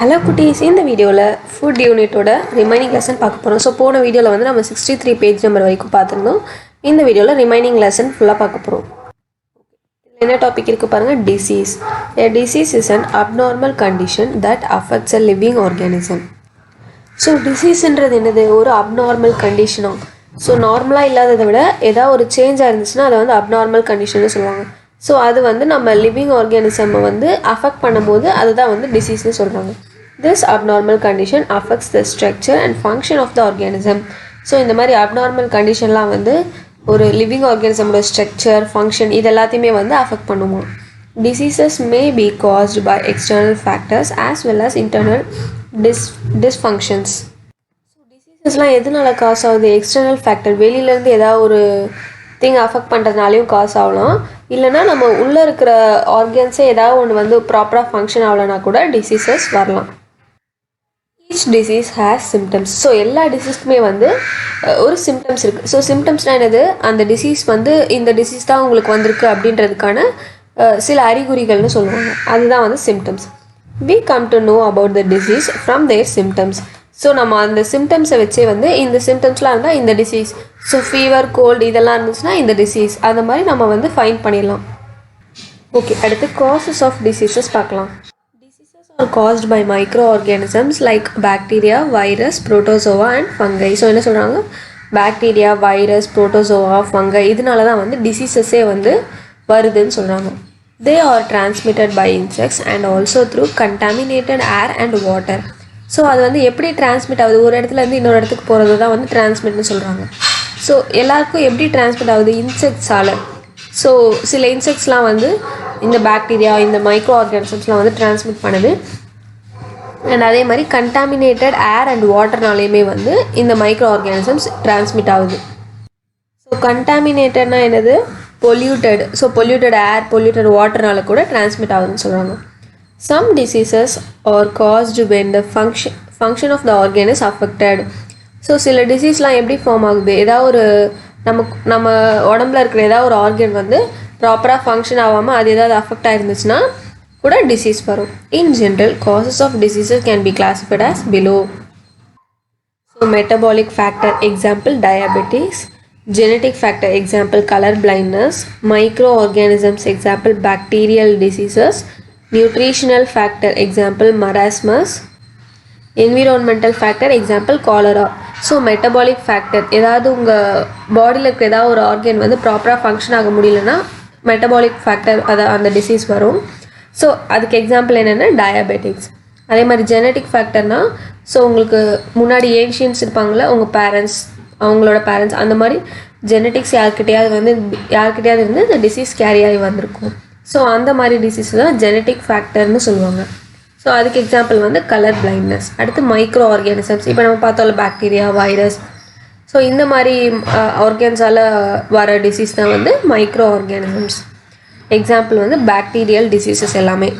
Hello குட்டீஸ், இந்த வீடியோவில் ஃபுட் யூனிட்டோட ரிமைனிங் லெசன் பார்க்க போகிறோம். ஸோ போன வீடியோவில் வந்து நம்ம 63 பேஜ் நம்பர் வரைக்கும் பார்த்துருந்தோம். இந்த வீடியோவில் ரிமைனிங் லெசன் ஃபுல்லாக பார்க்க போகிறோம். என்ன டாபிக் இருக்குது பாருங்கள். Disease. A disease is an abnormal condition that affects a living organism. So டிசீஸ்ன்றது என்னது? ஒரு அப்நார்மல் கண்டிஷனாக. ஸோ நார்மலாக இல்லாததை விட ஏதாவது ஒரு சேஞ்சாக இருந்துச்சுன்னா அதை வந்து அப்நார்மல் கண்டிஷன்னு சொல்லுவாங்க. ஸோ அது வந்து நம்ம லிவிங் ஆர்கானிசமை வந்து அஃபெக்ட் பண்ணும்போது அதுதான் வந்து டிசீஸ்னு சொல்கிறாங்க. This abnormal condition affects the structure and function of the organism. So இந்த மாதிரி அப்நார்மல் கண்டிஷன்லாம் வந்து ஒரு லிவிங் ஆர்கானிசமோட ஸ்ட்ரக்சர், ஃபங்க்ஷன் இது எல்லாத்தையுமே வந்து அஃபெக்ட் பண்ணுவோம். Diseases may be caused by external factors as well as internal dysfunctions. So டிசீசஸ்லாம் எதனால காஸ் ஆகுது? எக்ஸ்டர்னல் ஃபேக்டர், வெளியிலேருந்து ஏதாவது ஒரு திங் அஃபெக்ட் பண்ணுறதுனாலையும் காஸ் ஆகலாம். இல்லைனா நம்ம உள்ளே இருக்கிற ஆர்கன்ஸே ஏதாவது ஒன்று வந்து ப்ராப்பராக ஃபங்க்ஷன் ஆகலைன்னா கூட டிசீசஸ் வரலாம். Each disease has symptoms. So எல்லா டிசீஸ்க்குமே வந்து ஒரு சிம்டம்ஸ் இருக்குது. ஸோ சிம்டம்ஸ்னால் என்னது? அந்த டிசீஸ் வந்து இந்த டிசீஸ் தான் உங்களுக்கு வந்திருக்கு அப்படின்றதுக்கான சில அறிகுறிகள்னு சொல்லுவாங்க. அதுதான் வந்து symptoms. We come to know about the disease from their symptoms. So நம்ம அந்த சிம்டம்ஸை வச்சே வந்து இந்த சிம்டம்ஸ்லாம் இருந்தால் இந்த டிசீஸ், ஸோ ஃபீவர், கோல்டு இதெல்லாம் இருந்துச்சுன்னா இந்த டிசீஸ், அந்த மாதிரி நம்ம வந்து ஃபைண்ட் பண்ணிடலாம். ஓகே, அடுத்து காசஸ் ஆஃப் டிசீசஸ் பார்க்கலாம். Diseases are caused by micro organisms like bacteria, virus, protozoa and fungi. So என்ன சொல்கிறாங்க? பாக்டீரியா, வைரஸ், புரோட்டோசோவா, ஃபங்கை இதனால தான் வந்து டிசீசஸே வந்து வருதுன்னு சொல்கிறாங்க. They are transmitted by insects and also through contaminated air and water. So அது வந்து எப்படி டிரான்ஸ்மிட் ஆகுது? ஒரு இடத்துலேருந்து இன்னொரு இடத்துக்கு போகிறது தான் வந்து டிரான்ஸ்மிட்னு சொல்கிறாங்க. ஸோ எல்லாருக்கும் எப்படி டிரான்ஸ்மிட் ஆகுது? இன்செக்ட்ஸால். ஸோ சில இன்செக்ட்ஸ்லாம் வந்து இந்த பாக்டீரியா, இந்த மைக்ரோ ஆர்கானிசம்ஸ்லாம் வந்து டிரான்ஸ்மிட் பண்ணுது. அண்ட் அதே மாதிரி கண்டாமினேட்டட் ஏர் அண்ட் வாட்டர்னாலேயுமே வந்து இந்த மைக்ரோ ஆர்கானிசம்ஸ் டிரான்ஸ்மிட் ஆகுது. ஸோ கண்டாமினேட்டட்னா என்னது? பொல்யூட்டட். ஸோ பொல்யூட்டட் ஏர், பொல்யூட்டட் வாட்டர்னால கூட டிரான்ஸ்மிட் ஆகுதுன்னு சொல்கிறாங்க. Some diseases are caused when the function of the organ is affected. So சில டிசீஸ்லாம் எப்படி ஃபார்ம் ஆகுது? ஏதாவது ஒரு நம்ம உடம்புல இருக்கிற ஏதாவது ஒரு ஆர்கன் வந்து ப்ராப்பராக ஃபங்க்ஷன் ஆகாமல் அது ஏதாவது அஃபெக்ட் ஆகிருந்துச்சுன்னா கூட டிசீஸ் வரும். In general causes of diseases can be classified as below. So metabolic factor, example diabetes. Genetic factor, example color blindness. Microorganisms, example bacterial diseases. Nutritional factor, example marasmus. Environmental factor, example cholera. So metabolic factor, ஏதாவது உங்கள் பாடியில் இருக்கிற ஏதாவது ஒரு organ வந்து ப்ராப்பராக function ஆக முடியலன்னா மெட்டபாலிக் ஃபேக்டர் அதை அந்த டிசீஸ் வரும். ஸோ அதுக்கு எக்ஸாம்பிள் என்னென்னா டயபெட்டிக்ஸ். அதே மாதிரி ஜெனட்டிக் ஃபேக்டர்னால் ஸோ உங்களுக்கு முன்னாடி ஏன்ஷியன்ஸ் இருப்பாங்களே உங்கள் பேரண்ட்ஸ், அவங்களோட பேரண்ட்ஸ், அந்த மாதிரி ஜெனட்டிக்ஸ் யார்கிட்டையாவது இருந்து இந்த டிசீஸ் கேரி ஆகி வந்திருக்கும். ஸோ அந்த மாதிரி டிசீஸ் தான் ஜெனட்டிக் ஃபேக்டர்னு சொல்லுவாங்க. ஸோ அதுக்கு எக்ஸாம்பிள் வந்து கலர் பிளைண்ட்னஸ். அடுத்து மைக்ரோ ஆர்கானிசம்ஸ், இப்போ நம்ம பார்த்தோம்ல பாக்டீரியா, வைரஸ். ஸோ இந்த மாதிரி ஆர்கான்ஸால் வர டிசீஸ் தான் வந்து மைக்ரோ ஆர்கானிசம்ஸ். எக்ஸாம்பிள் வந்து பாக்டீரியல் டிசீசஸ் எல்லாமே.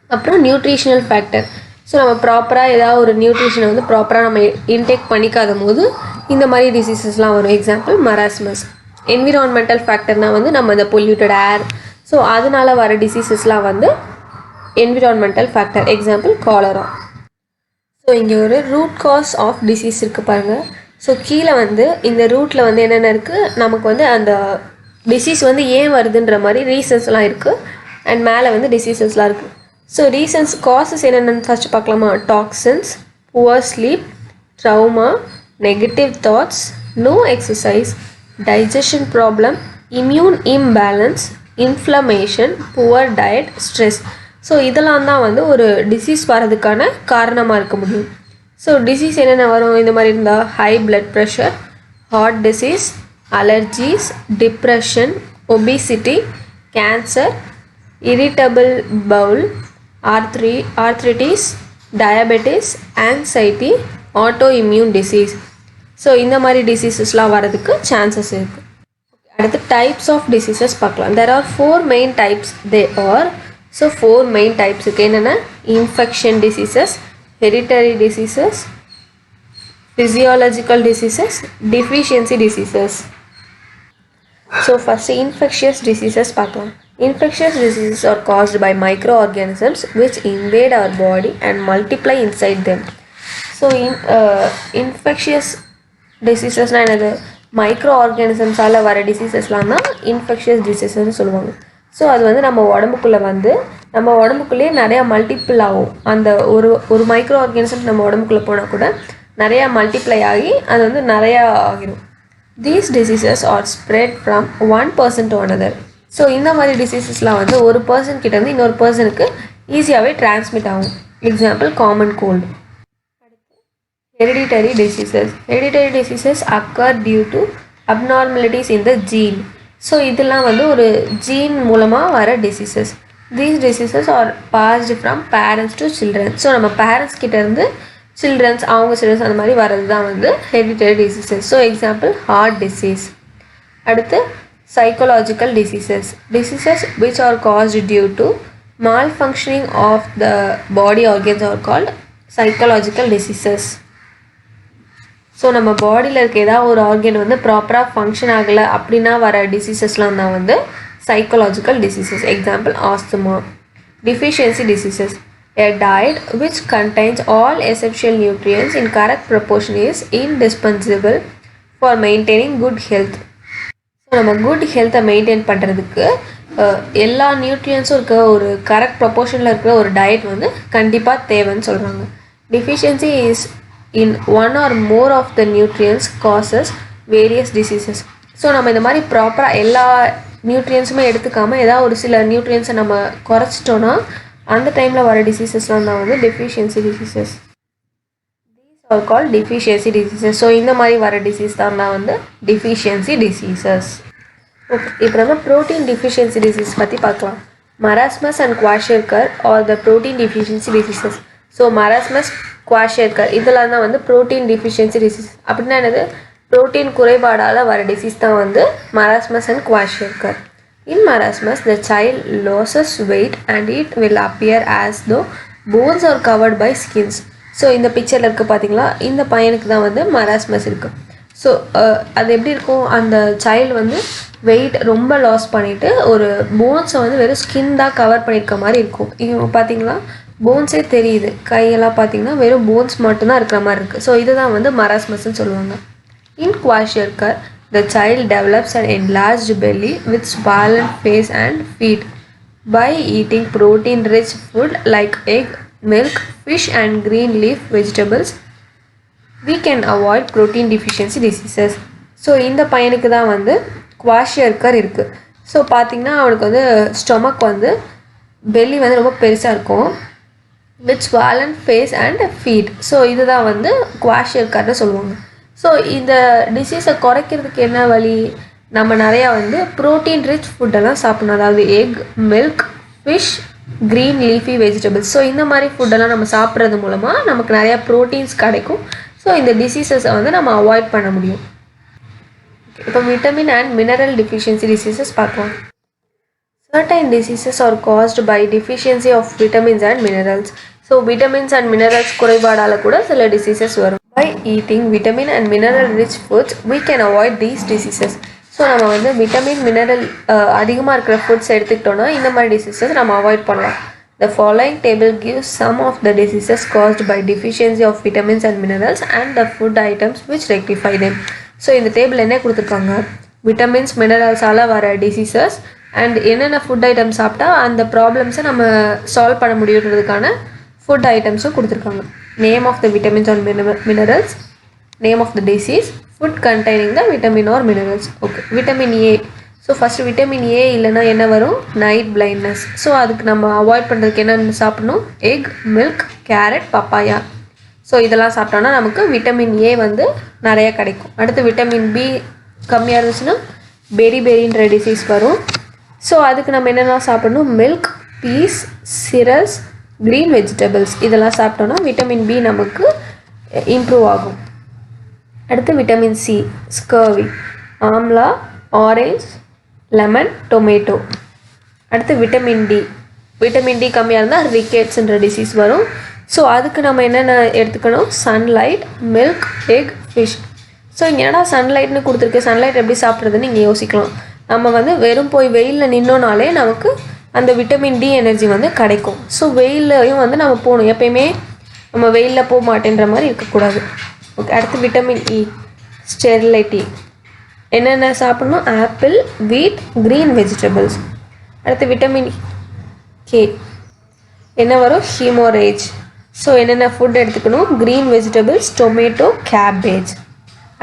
அப்புறம் நியூட்ரிஷனல் ஃபேக்டர். ஸோ நம்ம ப்ராப்பராக ஏதாவது ஒரு நியூட்ரிஷனை வந்து ப்ராப்பராக நம்ம இன்டேக் பண்ணிக்காத போது இந்த மாதிரி டிசீசஸ்லாம் வரும். Example marasmus. என்விரான்மெண்டல் ஃபேக்டர்னால் வந்து நம்ம இந்த பொல்யூட்டட் ஏர், ஸோ அதனால வர டிசீசஸ்லாம் வந்து environmental factor. Example cholera. So இங்கே ஒரு ரூட் காஸ் ஆஃப் டிசீஸ் இருக்குது பாருங்கள். ஸோ கீழே வந்து இந்த ரூட்டில் வந்து என்னென்ன இருக்குது, நமக்கு வந்து அந்த டிசீஸ் வந்து ஏன் வருதுன்ற மாதிரி ரீசன்ஸ்லாம் இருக்குது. அண்ட் மேலே வந்து டிசீசஸ்லாம் இருக்குது. ஸோ ரீசன்ஸ், காசஸ் என்னென்னு ஃபஸ்ட்டு பார்க்கலாமா? Toxins, poor sleep, trauma, negative thoughts, no exercise, digestion problem, immune imbalance, inflammation, poor diet, stress. So இதெல்லாம் தான் வந்து ஒரு டிசீஸ் வரதுக்கான காரணமாக இருக்க முடியும். ஸோ டிசீஸ் என்னென்ன வரும் இந்த மாதிரி இருந்தால்? High blood pressure, heart disease, allergies, depression, obesity, cancer, irritable bowel, arthritis, diabetes, anxiety, auto immune disease. So இந்த மாதிரி டிசீசஸ்லாம் வரதுக்கு சான்சஸ் இருக்குது. அடுத்து டைப்ஸ் ஆஃப் டிசீசஸ் பார்க்கலாம். There are 4 main types. So 4 main types இருக்குது. என்னென்னா infection diseases, hereditary diseases, physiological diseases, deficiency diseases. So first infectious diseases பார்க்கலாம். Infectious diseases are caused by microorganisms which invade our body and multiply inside them. So infectious டிசீசஸ்னால் என்னது, micro ஆர்கானிசம்ஸால் வர டிசீசஸ்லாம் தான் infectious டிசீசஸ்ன்னு சொல்லுவாங்க. So அது வந்து நம்ம உடம்புக்குள்ளே வந்து நம்ம உடம்புக்குள்ளேயே நிறையா மல்டிபிள் ஆகும். அந்த ஒரு மைக்ரோ ஆர்கானிசம் நம்ம உடம்புக்குள்ளே போனால் கூட நிறையா மல்டிப்ளை ஆகி அது வந்து நிறையா ஆகிடும். These diseases R spread from one person to another. So இந்த மாதிரி டிசீசஸ்லாம் வந்து ஒரு பர்சன் கிட்டேருந்து இன்னொரு பர்சனுக்கு ஈஸியாகவே டிரான்ஸ்மிட் ஆகும். Example common cold. Hereditary diseases. Hereditary diseases occur due to abnormalities in the gene. So இதெல்லாம் வந்து ஒரு ஜீன் மூலமாக வர diseases. These diseases are passed from parents to children. So நம்ம பேரண்ட்ஸ் கிட்டேருந்து சில்ட்ரன்ஸ் அந்த மாதிரி வர்றது தான் வந்து hereditary diseases. So example heart disease. அடுத்து psychological diseases. Diseases which are caused due to malfunctioning of the body organs are called psychological diseases. So நம்ம பாடியில் இருக்க ஏதாவது ஒரு ஆர்கன் வந்து ப்ராப்பராக ஃபங்க்ஷன் ஆகலை அப்படின்னா வர டிசீசஸ்லாம் தான் வந்து psychological diseases. Example asthma. Deficiency diseases. A diet which contains all essential nutrients in correct proportion is indispensable for maintaining good health. So நம்ம குட் ஹெல்த்தை மெயின்டைன் பண்ணுறதுக்கு எல்லா நியூட்ரியன்ஸும் இருக்க ஒரு கரெக்ட் ப்ரொப்போர்ஷனில் இருக்கிற ஒரு டயட் வந்து கண்டிப்பாக தேவைன்னு சொல்கிறாங்க. Deficiency is in one or more of the nutrients causes various diseases. So நம்ம இந்த மாதிரி ப்ராப்பராக எல்லா நியூட்ரியன்ஸுமே எடுத்துக்காமல் ஏதாவது ஒரு சில நியூட்ரியன்ஸை நம்ம குறைச்சிட்டோன்னா அந்த டைமில் வர டிசீசஸ்லாம் தான் வந்து deficiency diseases. These are call deficiency diseases. So இந்த மாதிரி வர டிசீஸ் தான் வந்து டெஃபிஷியன்சி டிசீசஸ். ஓகே, இப்போ நம்ம ப்ரோட்டீன் டெஃபிஷியன்சி டிசீஸ் பற்றி பார்க்கலாம். Marasmus and kwashiorkor are the protein deficiency diseases. So marasmus, kwashiorkor இதெல்லாம் தான் வந்து ப்ரோட்டீன் டிஃபிஷியன்சி டிசீஸ். அப்படின்னா என்னது, ப்ரோட்டீன் குறைபாடால் வர டிசீஸ் தான் வந்து marasmus and kwashiorkor. In marasmus the child loses weight and it will appear as though bones are covered by skins. So இந்த பிக்சரில் இருக்க பார்த்தீங்களா, இந்த பையனுக்கு தான் வந்து மராஸ்மஸ் இருக்குது. ஸோ அது எப்படி இருக்கும், அந்த சைல்டு வந்து வெயிட் ரொம்ப லாஸ் பண்ணிவிட்டு ஒரு போன்ஸை வந்து வெறும் ஸ்கின் தான் கவர் பண்ணியிருக்க மாதிரி இருக்கும். இவங்க பார்த்தீங்களா போன்ஸே தெரியுது, கையெல்லாம் பார்த்தீங்கன்னா வெறும் போன்ஸ் மட்டும்தான் இருக்கிற மாதிரி இருக்குது. ஸோ இதுதான் வந்து மராஸ்மஸ்ன்னு சொல்லுவாங்க. In kwashiorkor the child develops an enlarged belly with swollen face and feet. By eating protein rich food like egg, milk, fish and green leaf vegetables, we can avoid protein deficiency diseases. So இந்த பையனுக்கு தான் வந்து குவாஷியர்கர் இருக்குது. So பார்த்திங்கன்னா அவனுக்கு வந்து stomach வந்து belly வந்து ரொம்ப பெருசாக இருக்கும், with swollen face and feet. So இதுதான் வந்து குவாஷியர்கர்னு சொல்லுவாங்க. ஸோ இந்த டிசீஸை குறைக்கிறதுக்கு என்ன வழி, நம்ம நிறையா வந்து ப்ரோட்டீன் ரிச் ஃபுட்டெல்லாம் சாப்பிடணும். அதாவது egg, milk, fish, green leafy vegetables. So இந்த மாதிரி ஃபுட்டெல்லாம் நம்ம சாப்பிட்றது மூலமாக நமக்கு நிறையா ப்ரோட்டீன்ஸ் கிடைக்கும். ஸோ இந்த டிசீசஸை வந்து நம்ம அவாய்ட் பண்ண முடியும். இப்போ vitamin and mineral deficiency diseases பார்க்கலாம். Certain diseases are caused by deficiency of vitamins and minerals. So vitamins and minerals குறைபாடால் கூட சில டிசீசஸ் வரும். By eating vitamin and mineral rich foods we can avoid these diseases. So நம்ம வந்து vitamin mineral அதிகமாக இருக்கிற foods எடுத்துக்கிட்டோன்னா இந்த மாதிரி டிசீசஸ் நம்ம அவாய்ட் பண்ணலாம். The following table gives some of the diseases caused by deficiency of vitamins and minerals and the food items which rectify them. So இந்த டேபிள் என்ன கொடுத்துருக்காங்க, விட்டமின்ஸ் மினரல்ஸால் வர டிசீசஸ் அண்ட் என்னென்ன ஃபுட் ஐட்டம்ஸ் சாப்பிட்டா அந்த ப்ராப்ளம்ஸை நம்ம சால்வ் பண்ண முடியுன்றதுக்கான ஃபுட் ஐட்டம்ஸும் கொடுத்துருக்காங்க. Name of the vitamins or minerals, name of the disease, food containing the vitamin or minerals. Okay, vitamin A. So first vitamin A இல்லைன்னா என்ன வரும், நைட் பிளைண்ட்னஸ். ஸோ அதுக்கு நம்ம அவாய்ட் பண்ணுறதுக்கு என்னென்னு சாப்பிடணும், egg, milk, carrot, papaya. So இதெல்லாம் சாப்பிட்டோன்னா நமக்கு விட்டமின் ஏ வந்து நிறையா கிடைக்கும். அடுத்து விட்டமின் பி கம்மியாக இருந்துச்சுன்னா பெரின்ற டிசீஸ் வரும். ஸோ அதுக்கு நம்ம என்னென்ன சாப்பிடணும், milk, peas, cereals, green vegetables இதெல்லாம் சாப்பிட்டோன்னா விட்டமின் பி நமக்கு இம்ப்ரூவ் ஆகும். அடுத்து vitamin C, scurvy, amla, orange, lemon, tomato. அடுத்து விட்டமின் டி, விட்டமின் டி கம்மியாக இருந்தால் ரிக்கெட்ஸ்ன்ற டிசீஸ் வரும். ஸோ அதுக்கு நம்ம என்னென்ன எடுத்துக்கணும், sunlight, milk, egg, fish. So இங்கே என்னடா சன்லைட்னு கொடுத்துருக்கு, சன்லைட் எப்படி சாப்பிட்றதுன்னு நீங்கள் யோசிக்கலாம். நம்ம வந்து வெறும் போய் வெயிலில் நின்னோனாலே நமக்கு அந்த விட்டமின் டி எனர்ஜி வந்து கிடைக்கும். ஸோ வெயிலையும் வந்து நம்ம போகணும், எப்பயுமே நம்ம வெயிலில் போக மாட்டேன்ற மாதிரி இருக்கக்கூடாது. ஓகே, அடுத்து விட்டமின் இ, ஸ்டெரிலிட்டி. என்னென்ன சாப்பிட்ணும்? Apple, wheat, green vegetables. அடுத்து விட்டமின் கே என்ன வரும்? ஹீமோரேஜ். ஸோ என்னென்ன ஃபுட் எடுத்துக்கணும்? Green vegetables, tomato, cabbage.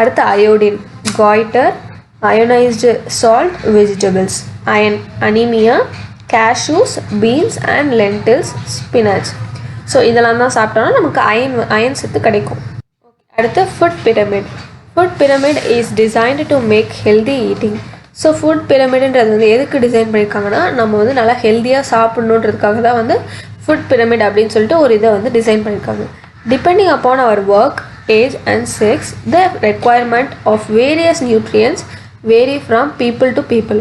அடுத்து iodine, goitre, iodised salt, vegetables. Iron, anaemia, cashews, beans and lentils, spinach. So இதெல்லாம் தான் சாப்பிட்டோன்னா நமக்கு அயன் சத்து கிடைக்கும். அடுத்து food pyramid. Food pyramid is designed to make healthy eating. So food பிரமிடுன்றது வந்து எதுக்கு டிசைன் பண்ணியிருக்காங்கன்னா, நம்ம வந்து நல்லா ஹெல்த்தியாக சாப்பிட்ணுன்றதுக்காக தான் வந்து ஃபுட் பிரமிட் அப்படின்னு சொல்லிட்டு ஒரு இதை வந்து டிசைன் பண்ணியிருக்காங்க. Depending upon our work, age and sex, the requirement of various nutrients vary from people to people.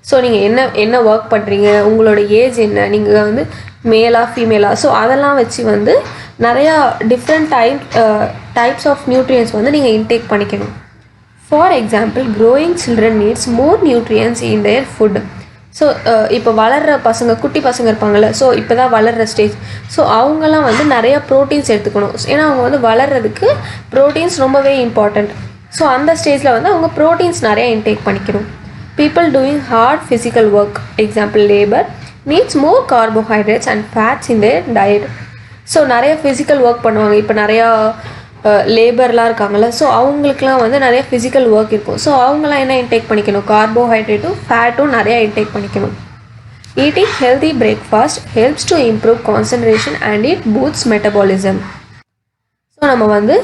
So நீங்கள் என்ன ஒர்க் பண்ணுறீங்க, உங்களோட ஏஜ் என்ன, நீங்கள் வந்து மேலா ஃபீமேலா, ஸோ அதெல்லாம் வச்சு வந்து நிறையா டிஃப்ரெண்ட் டைப்ஸ் ஆஃப் நியூட்ரியன்ஸ் வந்து நீங்கள் இன்டேக் பண்ணிக்கணும். For example, growing children needs more nutrients in there food. So இப்போ வளர்கிற பசங்க, குட்டி பசங்க இருப்பாங்கள்ல, ஸோ இப்போ தான் வளர்கிற ஸ்டேஜ், ஸோ அவங்கெல்லாம் வந்து நிறையா ப்ரோட்டீன்ஸ் எடுத்துக்கணும். ஏன்னா அவங்க வந்து வளர்கிறதுக்கு ப்ரோட்டீன்ஸ் ரொம்பவே இம்பார்ட்டண்ட். ஸோ அந்த ஸ்டேஜில் வந்து அவங்க ப்ரோட்டீன்ஸ் நிறையா இன்டேக் பண்ணிக்கணும். People doing hard physical work, example labour, needs more carbohydrates and fats in their diet. So நிறைய ஃபிசிக்கல் ஒர்க் பண்ணுவாங்க, இப்போ நிறையா லேபர்லாம் இருக்காங்கள்ல, ஸோ அவங்களுக்குலாம் வந்து நிறைய ஃபிசிக்கல் ஒர்க் இருக்கும். ஸோ அவங்களாம் என்ன இன்டேக் பண்ணிக்கணும்? கார்போஹைட்ரேட்டும் ஃபேட்டும் நிறையா இன்டேக் பண்ணிக்கணும். Eating healthy breakfast helps to improve concentration and it boosts metabolism. So நம்ம வந்து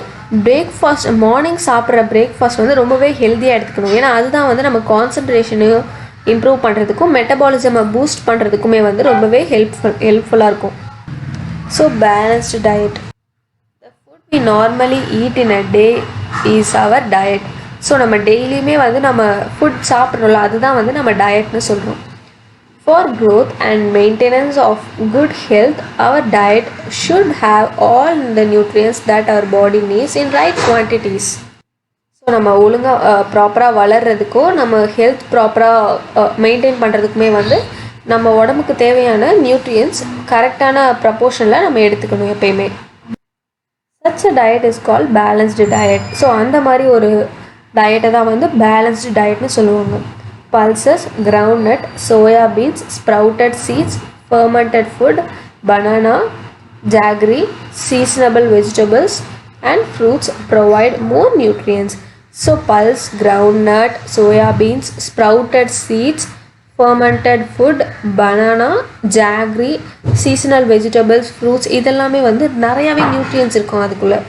பிரேக்ஃபாஸ்ட், மார்னிங் சாப்பிட்ற பிரேக்ஃபாஸ்ட் வந்து ரொம்பவே ஹெல்த்தியாக எடுத்துக்கணும். ஏன்னா அதுதான் வந்து நம்ம கான்சன்ட்ரேஷனையும் இம்ப்ரூவ் பண்ணுறதுக்கும் மெட்டபாலிசமை பூஸ்ட் பண்ணுறதுக்குமே வந்து ரொம்பவே ஹெல்ப்ஃபுல்லாக இருக்கும். So balanced diet. The food we normally eat in a day is our diet. So நம்ம டெய்லியுமே வந்து நம்ம ஃபுட் சாப்பிட்றோம்ல, அதுதான் வந்து நம்ம டயட்னு சொல்கிறோம். For growth and maintenance of good health, our diet should have all the nutrients that our body needs in right quantities. So நம்ம ஒழுங்காக ப்ராப்பராக வளர்கிறதுக்கோ நம்ம ஹெல்த் ப்ராப்பராக மெயின்டைன் பண்ணுறதுக்குமே வந்து நம்ம உடம்புக்கு தேவையான நியூட்ரியன்ஸ் கரெக்டான ப்ரப்போர்ஷனில் நம்ம எடுத்துக்கணும் எப்பயுமே. Such a diet is call balanced diet. So அந்த மாதிரி ஒரு டயட்டை தான் வந்து பேலன்ஸ்டு டயட்னு சொல்லுவாங்க. pulses, groundnut, soya beans, sprouted seeds, fermented food, banana, jaggery, seasonable vegetables and fruits provide more nutrients. So pulse, groundnut, soya beans, sprouted seeds, fermented food, banana, jaggery, seasonal vegetables, fruits, இதெல்லாமே வந்து நிறையாவே nutrients இருக்கும் அதுக்குள்ளே.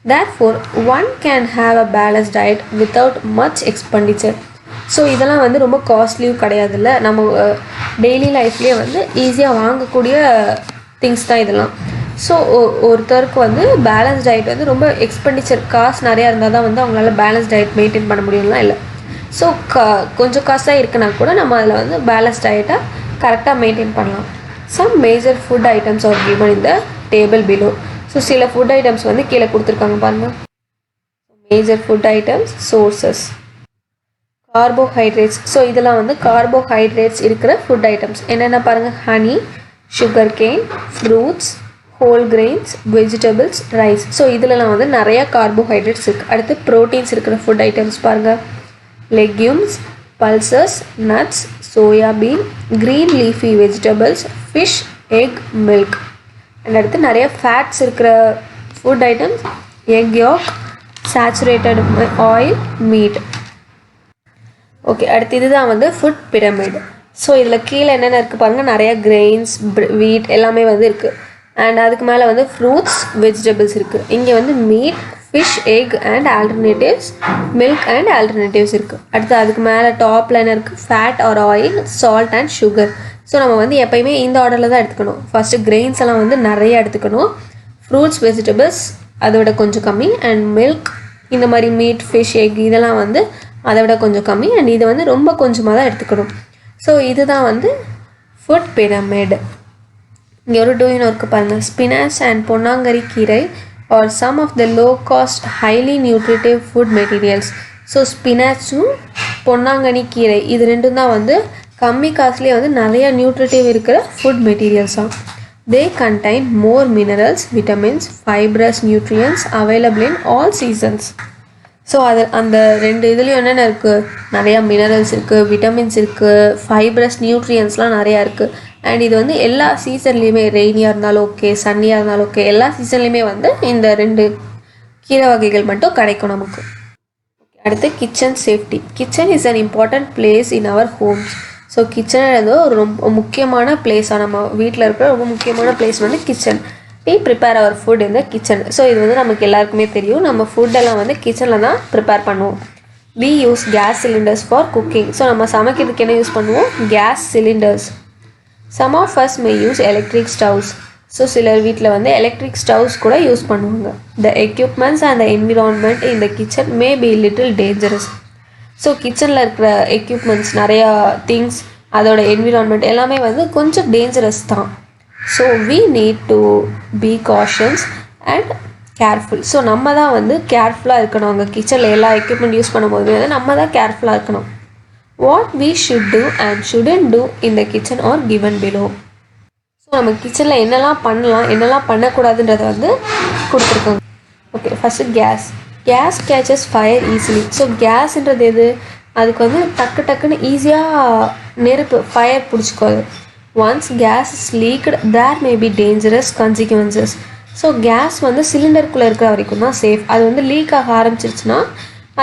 Therefore, one can have a balanced diet without much expenditure. So இதெல்லாம் வந்து ரொம்ப காஸ்ட்லியும் கிடையாதுல்ல, நம்ம டெய்லி லைஃப்லேயே வந்து ஈஸியாக வாங்கக்கூடிய திங்ஸ் தான் இதெல்லாம். ஸோ ஒருத்தருக்கு வந்து பேலன்ஸ் டயட் வந்து ரொம்ப எக்ஸ்பெண்டிச்சர், காசு நிறையா இருந்தால் தான் வந்து அவங்களால பேலன்ஸ் டயட் மெயின்டைன் பண்ண முடியும்லாம் இல்லை. ஸோ கொஞ்சம் காசாக இருக்குன்னா கூட நம்ம அதில் வந்து பேலன்ஸ் டயட்டாக கரெக்டாக மெயின்டைன் பண்ணலாம். Some major food items are given in the table below. So சில ஃபுட் ஐட்டம்ஸ் வந்து கீழே கொடுத்துருக்காங்க பாருங்கள். Major food items, sources, carbohydrates. So இதெல்லாம் வந்து கார்போஹைட்ரேட்ஸ் இருக்கிற ஃபுட் ஐட்டம்ஸ் என்னென்ன பாருங்கள். Honey, sugar cane, fruits, whole grains, vegetables, rice. So இதிலலாம் வந்து நிறையா கார்போஹைட்ரேட்ஸ் இருக்குது. அடுத்து ப்ரோட்டீன்ஸ் இருக்கிற ஃபுட் ஐட்டம்ஸ் பாருங்கள். Legumes, pulses, nuts, soybean, green leafy vegetables, fish, egg, milk. And அடுத்து நிறைய ஃபேட்ஸ் இருக்கிற ஃபுட் ஐட்டம்ஸ், எக் யாக், சேச்சுரேட்டட் ஆயில், மீட். ஓகே, அடுத்து இதுதான் வந்து ஃபுட் பிரமிட். ஸோ இதில் கீழே என்னென்ன இருக்குது பாருங்கள். நிறையா கிரெயின்ஸ், வீட் எல்லாமே வந்து இருக்குது. அண்ட் அதுக்கு மேலே வந்து ஃப்ரூட்ஸ், வெஜிடபிள்ஸ் இருக்குது. இங்கே வந்து meat, fish, egg and alternatives, milk and alternatives இருக்குது. அடுத்து அதுக்கு மேலே டாப்பில் என்ன இருக்குது? Fat or oil, salt and sugar. So நம்ம வந்து எப்போயுமே இந்த ஆர்டரில் தான் எடுத்துக்கணும். ஃபஸ்ட்டு கிரெயின்ஸ் எல்லாம் வந்து நிறைய எடுத்துக்கணும். ஃப்ரூட்ஸ், வெஜிடபிள்ஸ் அதை விட கொஞ்சம் கம்மி. அண்ட் மில்க், இந்த மாதிரி மீட், ஃபிஷ், எக் இதெல்லாம் வந்து அதை விட கொஞ்சம் கம்மி. அண்ட் இது வந்து ரொம்ப கொஞ்சமாக தான் எடுத்துக்கணும். ஸோ இதுதான் வந்து ஃபுட் பிரமிட். இங்கே ஒரு டூயின் ஒர்க்கு பாருங்கள். Spinach and ponnanganni keerai are some of the low cost highly nutritive food materials. So ஸ்பினாச்சும் பொன்னாங்கண்ணி கீரை இது ரெண்டும் தான் வந்து கம்மி காசுலேயே வந்து நிறைய நியூட்ரிட்டிவ் இருக்கிற ஃபுட் மெட்டீரியல்ஸாக. They contain more minerals, vitamins, fibrous nutrients available in all seasons. So அது அந்த ரெண்டு இதுலேயும் என்னென்ன இருக்குது, நிறையா மினரல்ஸ் இருக்குது, விட்டமின்ஸ் இருக்குது, ஃபைப்ரஸ் நியூட்ரியன்ஸ்லாம் நிறையா இருக்குது. அண்ட் இது வந்து எல்லா சீசன்லேயுமே, ரெய்னியாக இருந்தாலும் ஓகே, சன்னியாக இருந்தாலும் ஓகே, எல்லா சீசன்லேயுமே வந்து இந்த 2 கீரை வகைகள் மட்டும் கிடைக்கும் நமக்கு. அடுத்து kitchen safety. Kitchen is an important place in our homes. So kitchen ஒரு ரொம்ப முக்கியமான பிளேஸாக, நம்ம வீட்டில் இருக்கிற ரொம்ப முக்கியமான பிளேஸ் வந்து kitchen. we prepare our food in the kitchen. So இது வந்து நமக்கு எல்லாருக்குமே தெரியும், நம்ம ஃபுட்டெல்லாம் வந்து கிச்சனில் தான் ப்ரிப்பேர் பண்ணுவோம். we use gas cylinders for cooking. So நம்ம சமைக்கிறதுக்கு என்ன யூஸ் பண்ணுவோம், gas cylinders. some of us may use electric stoves. So சிலர் வீட்டில் வந்து எலக்ட்ரிக் ஸ்டவ்ஸ் கூட யூஸ் பண்ணுவாங்க. the equipments and the environment in the kitchen may be little dangerous. So கிச்சனில் இருக்கிற எக்யூப்மெண்ட்ஸ், நிறையா திங்ஸ், அதோட என்விரான்மெண்ட் எல்லாமே வந்து கொஞ்சம் டேஞ்சரஸ் தான். So we need to be cautious and careful. So நம்ம தான் வந்து கேர்ஃபுல்லாக இருக்கணும். அங்கே கிச்சனில் எல்லா எக்யூப்மெண்ட் யூஸ் பண்ணும்போதுமே வந்து நம்ம தான் கேர்ஃபுல்லாக இருக்கணும். what we should do and shouldn't do in the kitchen are given below. So நம்ம கிச்சனில் என்னெல்லாம் பண்ணலாம், என்னெல்லாம் பண்ணக்கூடாதுன்றதை வந்து கொடுத்துருக்காங்க. Okay, first gas catches fire easily. So கேஸ்ன்றது எது, அதுக்கு வந்து டக்குன்னு ஈஸியாக நெருப்பு ஃபயர் பிடிச்சிக்கோது. Once gas is leaked there may be dangerous consequences. So gas வந்து சிலிண்டருக்குள்ளே இருக்கிற வரைக்கும் தான் சேஃப். அது வந்து லீக் ஆக ஆரம்பிச்சிருச்சுன்னா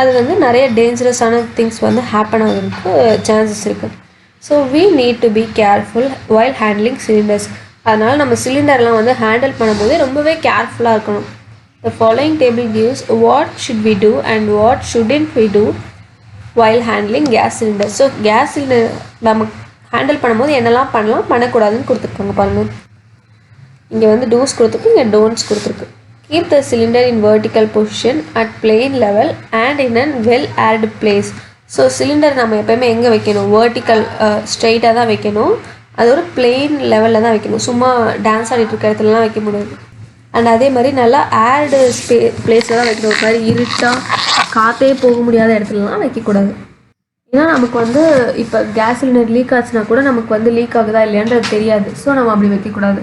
அது வந்து நிறைய டேஞ்சரஸான திங்ஸ் வந்து ஹேப்பன் ஆகிறதுக்கு சான்சஸ் இருக்குது. So we need to be careful while handling cylinders. அதனால் நம்ம சிலிண்டர்லாம் வந்து ஹேண்டில் பண்ணும்போது ரொம்பவே கேர்ஃபுல்லாக இருக்கணும். The following table gives what should we do and what shouldn't we do while handling gas cylinders. So gas cylinder நம்ம handle பண்ணும்போது என்னெல்லாம் பண்ணலாம், பண்ணக்கூடாதுன்னு கொடுத்துருக்காங்க பாருங்கள். இங்கே வந்து டூஸ் கொடுத்துருக்கு, இங்கே டோன்ட்ஸ் கொடுத்துருக்கு. keep the cylinder in vertical position at plane level and in an well aired place. So cylinder நம்ம எப்போயுமே எங்கே வைக்கணும், வேர்ட்டிக்கல் ஸ்ட்ரெயிட்டாக தான் வைக்கணும். அது ஒரு பிளெயின் லெவலில் தான் வைக்கணும். சும்மா டான்ஸ் ஆடிட்டு இருக்க இடத்துலலாம் வைக்க முடியாது. அண்ட் அதே மாதிரி நல்லா ஏர்டு பிளேஸில் தான் வைக்கணும். ஒரு மாதிரி இருட்டாக காற்றே போக முடியாத இடத்துலலாம் வைக்கக்கூடாது. ஏன்னா நமக்கு வந்து இப்போ கேஸ் சிலிண்டர் லீக் ஆச்சுன்னா கூட நமக்கு வந்து லீக் ஆகுதா இல்லையான்றது தெரியாது. ஸோ நம்ம அப்படி வைக்கக்கூடாது.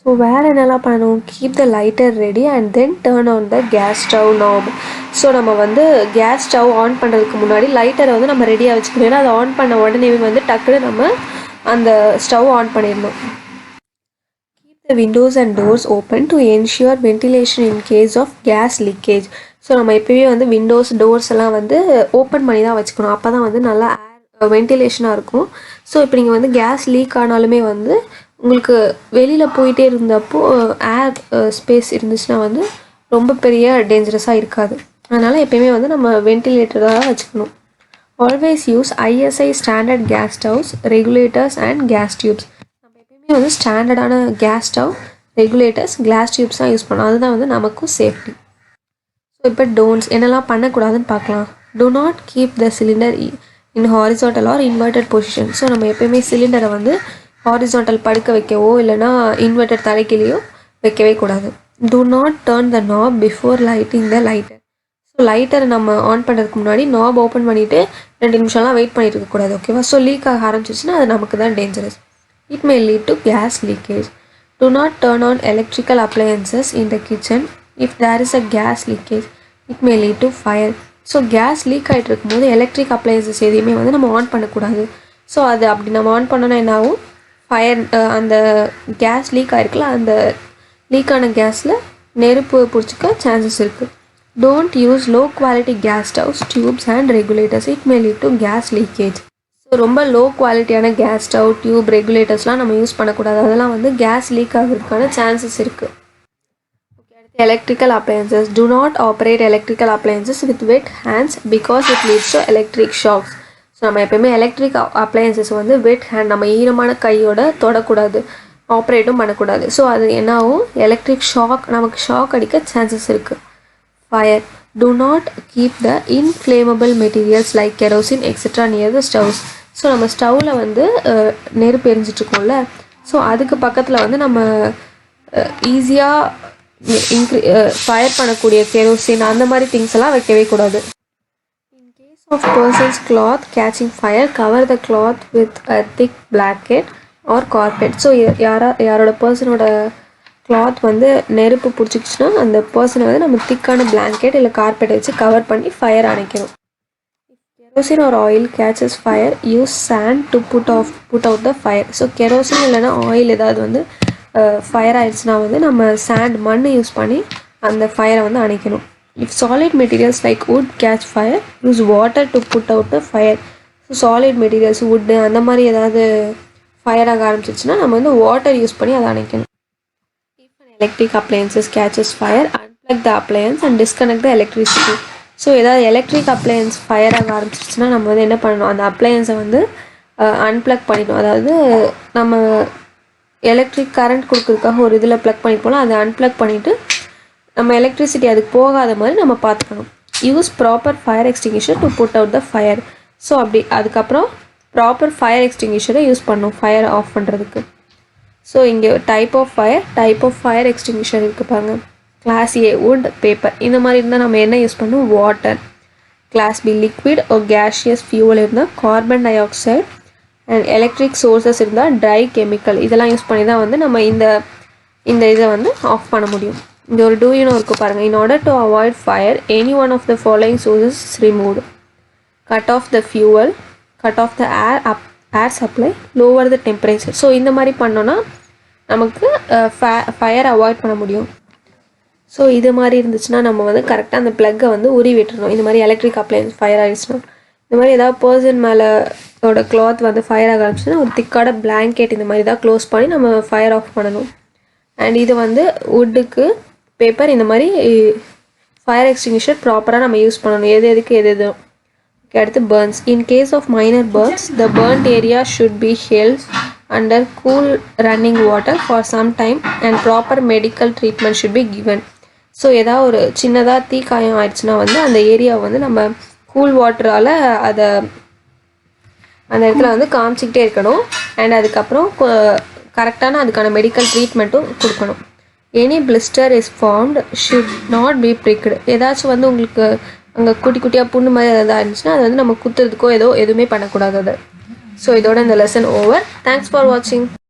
ஸோ வேறு என்னெல்லாம் பண்ணணும், keep the lighter ready and then turn on the gas stove knob. So நம்ம வந்து கேஸ் ஸ்டவ் ஆன் பண்ணுறதுக்கு முன்னாடி லைட்டரை வந்து நம்ம ரெடியாக வச்சுக்கணும். ஏன்னா அதை ஆன் பண்ண உடனே வந்து டக்குன்னு நம்ம அந்த ஸ்டவ் ஆன் பண்ணிடணும். Keep the windows and doors open to ensure ventilation in case of gas leakage. So நம்ம எப்போயுமே வந்து விண்டோஸ் டோர்ஸ் எல்லாம் வந்து ஓப்பன் பண்ணி தான் வச்சுக்கணும். அப்போ தான் வந்து நல்லா ஏர் வென்டிலேஷனாக இருக்கும். ஸோ இப்போ நீங்கள் வந்து கேஸ் லீக் ஆனாலுமே வந்து உங்களுக்கு வெளியில் போயிட்டே இருந்தப்போ ஏர் ஸ்பேஸ் இருந்துச்சுன்னா வந்து ரொம்ப பெரிய டேஞ்சரஸாக இருக்காது. அதனால் எப்போயுமே வந்து நம்ம வென்டிலேட்டராக தான் வச்சுக்கணும். Always use ISI standard gas stoves, regulators and gas tubes. நம்ம எப்பயுமே வந்து ஸ்டாண்டர்டான gas stove, regulators, glass tubes தான் யூஸ் பண்ணணும். அதுதான் வந்து நமக்கும் சேஃப்டி. ஸோ இப்போ டோன்ட்ஸ் என்னெல்லாம் பண்ணக்கூடாதுன்னு பார்க்கலாம். do not keep the cylinder in horizontal or inverted position. So நம்ம எப்பயுமே சிலிண்டரை வந்து ஹாரிசான்டல் படுக்க வைக்கவோ இல்லைனா இன்வெர்டட் தலைக்கிலேயோ வைக்கவே கூடாது. do not turn the knob before lighting the lighter. So லைட்டரை நம்ம ஆன் பண்ணுறதுக்கு முன்னாடி நாப் ஓப்பன் பண்ணிவிட்டு 2 நிமிஷம்லாம் வெயிட் பண்ணிட்டு இருக்கக்கூடாது. ஓகேவா? ஸோ லீக் ஆக ஆரம்பிச்சிச்சுன்னா அது நமக்கு தான் dangerous. It may lead to gas leakage. do not turn on electrical appliances in the kitchen if there is a gas leakage. it may lead to fire. So gas leak ஆகிட்டு இருக்கும்போது electric appliances எதையுமே வந்து நம்ம on பண்ணக்கூடாது. So அது அப்படி நம்ம on பண்ணோன்னா என்ன ஆகும், ஃபயர் அந்த கேஸ் லீக் ஆகிருக்குல்ல, அந்த லீக்கான கேஸில் நெருப்பு பிடிச்சிக்க சான்சஸ் இருக்குது. Don't use low quality gas stoves, tubes and regulators. It may lead to gas leakage. So ரொம்ப லோ குவாலிட்டியான கேஸ் ஸ்டவ், டியூப், ரெகுலேட்டர்ஸ்லாம் நம்ம யூஸ் பண்ணக்கூடாது. அதெல்லாம் வந்து கேஸ் லீக் ஆகிறதுக்கான சான்சஸ் இருக்குது. Electrical appliances. Do not operate electrical appliances with wet hands because it leads to electric shocks. So நம்ம எப்போயுமே எலக்ட்ரிக் அப்ளையன்சஸ் வந்து வெட் ஹேண்ட், நம்ம ஈரமான கையோட தொடக்கூடாது, ஆப்ரேட்டும் பண்ணக்கூடாது. ஸோ அது என்ன ஆகும், எலக்ட்ரிக் ஷாக், நமக்கு ஷாக் அடிக்க சான்சஸ் இருக்குது. Fire. Do not keep the inflammable materials like kerosene etc. near the stoves. So நம்ம ஸ்டவ்வில் வந்து நெருப்பு எரிஞ்சிட்ருக்கோம்ல, ஸோ அதுக்கு பக்கத்தில் வந்து நம்ம ஈஸியாக ஃபயர் பண்ணக்கூடிய கெரோசின் அந்த மாதிரி திங்ஸ் எல்லாம் வைக்கவே கூடாது. In case of person's cloth catching fire, cover the cloth with a thick blanket or carpet. So யாரோட பர்சனோட கிளாத் வந்து நெருப்பு பிடிச்சிக்கிச்சுன்னா அந்த பர்சனை வந்து நம்ம திக்கான பிளாங்கெட் இல்லை கார்பெட்டை வச்சு கவர் பண்ணி ஃபயர் அணைக்கணும். Kerosene or oil catches fire, use sand to put out the fire. So kerosene இல்லைனா ஆயில் ஏதாவது வந்து ஃபயர் ஆயிடுச்சுன்னா வந்து நம்ம சாண்ட் மண் யூஸ் பண்ணி அந்த ஃபயரை வந்து அணைக்கணும். If solid materials like wood catch fire, use water to put out the fire. So solid materials wood அந்த மாதிரி ஏதாவது ஃபயர் ஆக ஆரம்பிச்சிச்சுன்னா நம்ம வந்து வாட்டர் யூஸ் பண்ணி அதை அணைக்கணும். If an electric appliances catches fire, unplug the appliance and disconnect the electricity. So ஏதாவது எலக்ட்ரிக் அப்ளையன்ஸ் ஃபயர் ஆக ஆரம்பிச்சிச்சுன்னா நம்ம வந்து என்ன பண்ணணும், அந்த அப்ளையன்ஸை வந்து அன்பிளக் பண்ணிடணும். அதாவது நம்ம எலக்ட்ரிக் கரண்ட் கொடுக்குறதுக்காக ஒரு இதில் ப்ளக் பண்ணிட்டு போகலாம், அதை அன்பிளக் பண்ணிவிட்டு நம்ம எலக்ட்ரிசிட்டி அதுக்கு போகாத மாதிரி நம்ம பார்த்துக்கணும். Use proper fire extinguisher to put out the fire. So அப்படி அதுக்கப்புறம் ப்ராப்பர் ஃபயர் எக்ஸ்டிங்விஷரை யூஸ் பண்ணணும் ஃபயர் ஆஃப் பண்ணுறதுக்கு. ஸோ இங்கே டைப் ஆஃப் ஃபயர் எக்ஸ்டிங்விஷர் இருக்குது பாருங்க. கிளாஸ் ஏ வுட், பேப்பர் இந்த மாதிரி இருந்தால் நம்ம என்ன யூஸ் பண்ணணும், வாட்டர். கிளாஸ் பி லிக்விட் ஒரு கேஷியஸ் ஃபியூவல் இருந்தால் carbon di oxide, and electric sources இருந்தால் ட்ரை கெமிக்கல். இதெல்லாம் யூஸ் பண்ணி தான் வந்து நம்ம இந்த இதை வந்து ஆஃப் பண்ண முடியும். இங்கே ஒரு டூயினும் இருக்குது பாருங்கள். In order to avoid fire any one of the following sources is removed. Cut off the fuel, cut off the air supply, lower the temperature. So இந்த மாதிரி பண்ணோன்னா நமக்கு ஃபயர் அவாய்ட் பண்ண முடியும். ஸோ இது மாதிரி இருந்துச்சுன்னா நம்ம வந்து கரெக்டாக அந்த ப்ளக்கை வந்து உரி விட்டுறணும். இந்த மாதிரி எலக்ட்ரிக் அப்ளையன்ஸ் ஃபயர் ஆகிடுச்சுன்னா, இந்த மாதிரி ஏதாவது பர்சன் மேலோட கிளாத் வந்து ஃபயர் ஆக ஆரம்பிச்சுன்னா ஒரு திக்கான பிளாங்கெட் இந்த மாதிரி தான் க்ளோஸ் பண்ணி நம்ம ஃபயர் ஆஃப் பண்ணணும். அண்ட் இது வந்து வுட்டுக்கு, பேப்பர் இந்த மாதிரி ஃபயர் எக்ஸ்டிங்விஷர் ப்ராப்பராக நம்ம யூஸ் பண்ணணும். எதுக்கு எது. ஓகே, அடுத்து burns. In case of minor burns, the burnt area should be held under cool running water for some time and proper medical treatment should be given. So ஏதாவது ஒரு சின்னதாக தீக்காயம் ஆயிடுச்சுன்னா வந்து அந்த ஏரியாவை வந்து நம்ம கூல் வாட்டரால் அதை அந்த இடத்துல வந்து காமிச்சிக்கிட்டே இருக்கணும். அண்ட் அதுக்கப்புறம் கரெக்டான அதுக்கான மெடிக்கல் ட்ரீட்மெண்ட்டும் கொடுக்கணும். Any blister is formed should not be pricked. ஏதாச்சும் வந்து உங்களுக்கு அங்கே குட்டி குட்டியாக புண்ணு மாதிரி எதாவது இருந்துச்சுன்னா அது வந்து நம்ம குத்துறதுக்கோ எதுவுமே பண்ணக்கூடாது அதை. ஸோ இதோட இந்த லெசன் ஓவர். தேங்க்ஸ் ஃபார் வாட்சிங்.